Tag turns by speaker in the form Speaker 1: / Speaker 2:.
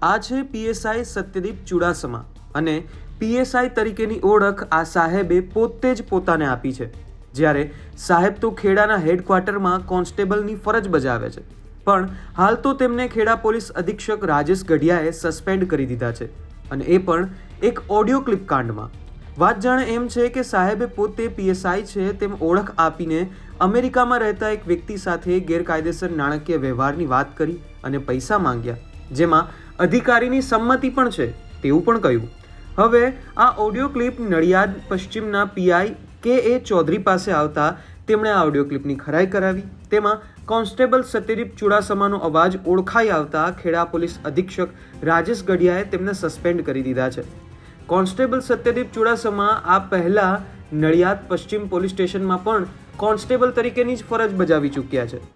Speaker 1: આ છે પીએસઆઈ સત્યદીપ ચુડાસમા અને પીએસઆઈ તરીકેની ઓળખ આ સાહેબે પોતે જ પોતાને આપી છે। જ્યારે સાહેબ તો ખેડાના હેડક્વાર્ટરમાં કોન્સ્ટેબલની ફરજ બજાવે છે, પણ હાલ તો તેમને ખેડા પોલીસ અધિક્ષક રાજેશ ગઢિયાએ સસ્પેન્ડ કરી દીધા છે, અને એ પણ એક ઓડિયો ક્લિપ કાંડમાં। વાત જાણે એમ છે કે સાહેબે પોતે પીએસઆઈ છે તેમ ઓળખ આપીને અમેરિકામાં રહેતા એક વ્યક્તિ સાથે ગેરકાયદેસર નાણાકીય વ્યવહારની વાત કરી અને પૈસા માંગ્યા, જેમાં અધિકારીની સંમતિ પણ છે તેવું પણ કહ્યું। હવે આ ઓડિયો ક્લિપ નડિયાદ પશ્ચિમના પીઆઈ કે.એ. ચૌધરી પાસે આવતા તેમણે આ ઓડિયો ક્લિપની ખરાઈ કરાવી। તેમાં કોન્સ્ટેબલ સત્યદીપ ચુડાસમાનો અવાજ ઓળખાઈ આવતા ખેડા પોલીસ અધિક્ષક રાજેશ ગઢિયાએ તેમને સસ્પેન્ડ કરી દીધા છે। કોન્સ્ટેબલ સત્યદીપ ચુડાસમા આ પહેલા નડિયાદ પશ્ચિમ પોલીસ સ્ટેશનમાં પણ કોન્સ્ટેબલ તરીકેની જ ફરજ બજાવી ચૂક્યા છે।